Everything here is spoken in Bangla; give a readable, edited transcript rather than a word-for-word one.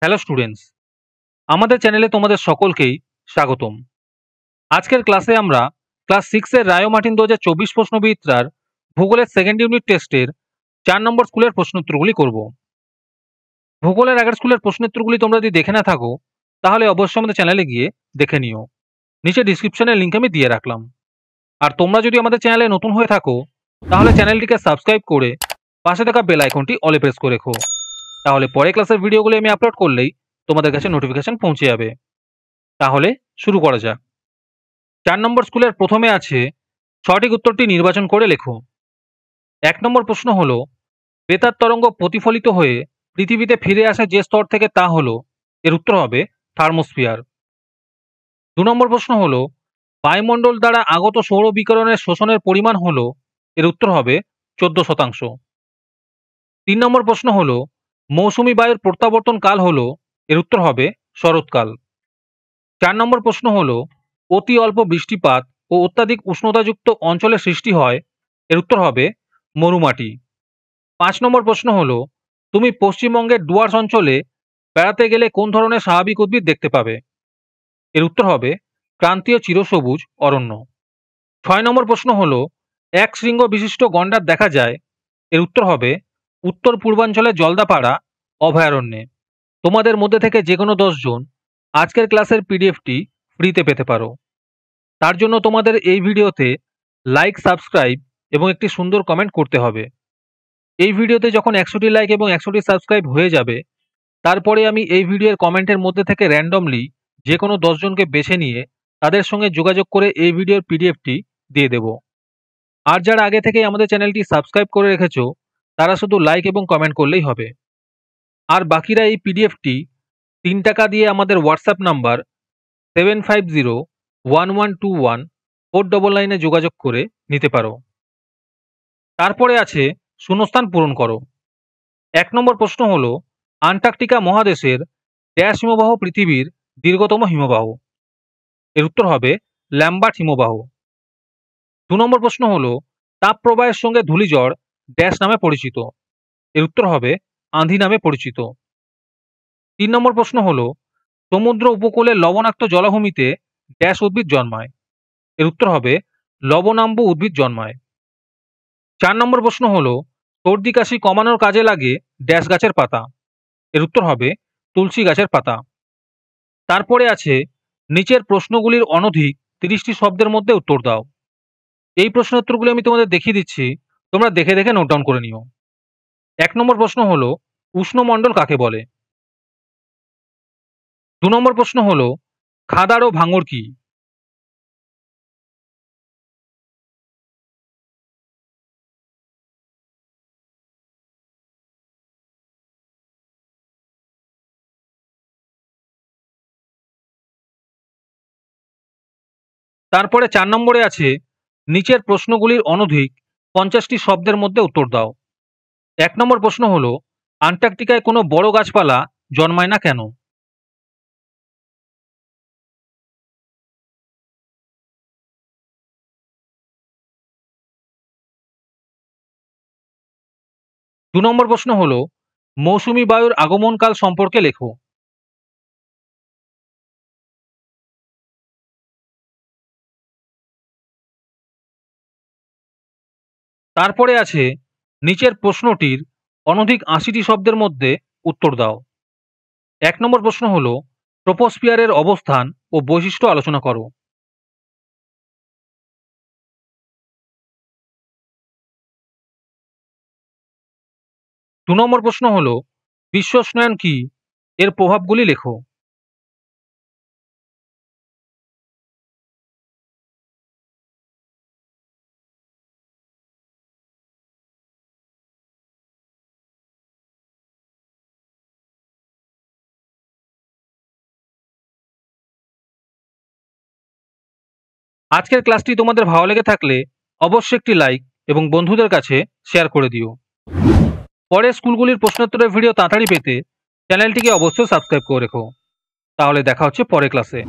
হ্যালো স্টুডেন্টস, আমাদের চ্যানেলে তোমাদের সকলকেই স্বাগতম। আজকের ক্লাসে আমরা ক্লাস 6 এর রায় ও মার্টিন 2024 প্রশ্নবিচিত্রার ভূগোলের সেকেন্ড ইউনিট টেস্টের 4 নম্বর স্কুলের প্রশ্নোত্তরগুলি করব। ভূগোলের আগের স্কুলের প্রশ্নোত্তরগুলি তোমরা যদি দেখে না থাকো তাহলে অবশ্যই আমাদের চ্যানেলে গিয়ে দেখে নিও। নিচে ডিসক্রিপশনের লিঙ্ক আমি দিয়ে রাখলাম। আর তোমরা যদি আমাদের চ্যানেলে নতুন হয়ে থাকো তাহলে চ্যানেলটিকে সাবস্ক্রাইব করে পাশে থাকা বেল আইকনটি অলে প্রেস করে রেখো। তাহলে পরে ক্লাসের ভিডিওগুলি আমি আপলোড করলেই তোমাদের কাছে নোটিফিকেশন পৌঁছে যাবে। তাহলে শুরু করা যাক। 4 নম্বর স্কুলের প্রথমে আছে সঠিক উত্তরটি নির্বাচন করে লেখো। 1 নম্বর প্রশ্ন হলো বেতার তরঙ্গ প্রতিফলিত হয়ে পৃথিবীতে ফিরে আসে যে স্তর থেকে তা হলো, এর উত্তর হবে থার্মোস্ফিয়ার। 2 নম্বর প্রশ্ন হলো বায়ুমণ্ডল দ্বারা আগত সৌর বিকিরণের শোষণের পরিমাণ হলো, এর উত্তর হবে 14%। 3 নম্বর প্রশ্ন হলো মৌসুমী বায়ুর প্রত্যাবর্তন কাল হলো, এর উত্তর হবে শরৎকাল। 4 নম্বর প্রশ্ন হলো অতি অল্প বৃষ্টিপাত ও অত্যাধিক উষ্ণতাযুক্ত অঞ্চলে সৃষ্টি হয়, এর উত্তর হবে মরুমাটি। 5 নম্বর প্রশ্ন হলো তুমি পশ্চিমবঙ্গের ডুয়ার্স অঞ্চলে বেড়াতে গেলে কোন ধরনের স্বাভাবিক উদ্ভিদ দেখতে পাবে, এর উত্তর হবে ক্রান্তীয় চিরসবুজ অরণ্য। 6 নম্বর প্রশ্ন হলো এক শৃঙ্গ বিশিষ্ট গন্ডার দেখা যায়, এর উত্তর হবে উত্তর পূর্বাঞ্চলের জলদাপাড়া অভয়ারণ্যে। তোমাদের মধ্যে থেকে যে কোনো 10 জন আজকের ক্লাসের পিডিএফটি ফ্রিতে পেতে পারো। তার জন্য তোমাদের এই ভিডিওতে লাইক, সাবস্ক্রাইব এবং একটি সুন্দর কমেন্ট করতে হবে। এই ভিডিওতে যখন 100টি লাইক এবং 100টি সাবস্ক্রাইব হয়ে যাবে তারপরে আমি এই ভিডিওর কমেন্টের মধ্যে থেকে র্যান্ডমলি যে কোনো 10 জনকে বেছে নিয়ে তাদের সঙ্গে যোগাযোগ করে এই ভিডিওর পিডিএফটি দিয়ে দেব। আর যারা আগে থেকেই আমাদের চ্যানেলটি সাবস্ক্রাইব করে রেখেছো তারা শুধু লাইক এবং কমেন্ট করলেই হবে। আর বাকিরা এই পিডিএফটি 3 টাকা দিয়ে আমাদের হোয়াটসঅ্যাপ নাম্বার 7501121499 যোগাযোগ করে নিতে পারো। তারপরে আছে শূন্যস্থান পূরণ করো। 1 নম্বর প্রশ্ন হলো আন্টার্কটিকা মহাদেশের ড্যাশ হিমবাহ পৃথিবীর দীর্ঘতম হিমবাহ, এর উত্তর হবে ল্যাম্বার্ট হিমবাহ। 2 নম্বর প্রশ্ন হলো তাপপ্রবাহের সঙ্গে ধূলিঝড় ড্যাশ নামে পরিচিত, এর উত্তর হবে আঁধি নামে পরিচিত। 3 নম্বর প্রশ্ন হলো সমুদ্র উপকূলের লবণাক্ত জলাভূমিতে ড্যাশ উদ্ভিদ জন্মায়, এর উত্তর হবে লবণাম্বু উদ্ভিদ জন্মায়। 4 নম্বর প্রশ্ন হলো সর্দি কাশি কমানোর কাজে লাগে ড্যাশ গাছের পাতা, এর উত্তর হবে তুলসী গাছের পাতা। তারপরে আছে নিচের প্রশ্নগুলির অনধিক 30টি শব্দের মধ্যে উত্তর দাও। এই প্রশ্ন উত্তরগুলি আমি তোমাদের দেখিয়ে দিচ্ছি, তোমরা দেখে দেখে নোট ডাউন করে নিও। 1 নম্বর প্রশ্ন হলো উষ্ণমণ্ডল কাকে বলে। 2 নম্বর প্রশ্ন হলো খাদার ও ভাঙর কি। তারপরে 4 নম্বরে আছে নিচের প্রশ্নগুলির অনধিক 50টি শব্দের মধ্যে উত্তর দাও। 1 নম্বর প্রশ্ন হলো আন্টার্কটিকায় কোনো বড় গাছপালা জন্মায় না কেন। 2 নম্বর প্রশ্ন হলো মৌসুমী বায়ুর আগমনকাল সম্পর্কে লেখো। তারপরে আছে নিচের প্রশ্নটির অনধিক 80টি শব্দের মধ্যে উত্তর দাও। 1 নম্বর প্রশ্ন হলো ট্রপোস্ফিয়ারের অবস্থান ও বৈশিষ্ট্য আলোচনা করো। 2 নম্বর প্রশ্ন হলো বিশ্ব উষ্ণায়ন কি, এর প্রভাবগুলি লেখো। আজকের ক্লাসটি তোমাদের ভালো লেগে থাকলে অবশ্যই একটি লাইক এবং বন্ধুদের কাছে শেয়ার করে দিও। পরে স্কুলগুলির প্রশ্নোত্তরের ভিডিও তাড়াতাড়ি পেতে চ্যানেলটিকে অবশ্যই সাবস্ক্রাইব করে রেখো। তাহলে দেখা হচ্ছে পরের ক্লাসে।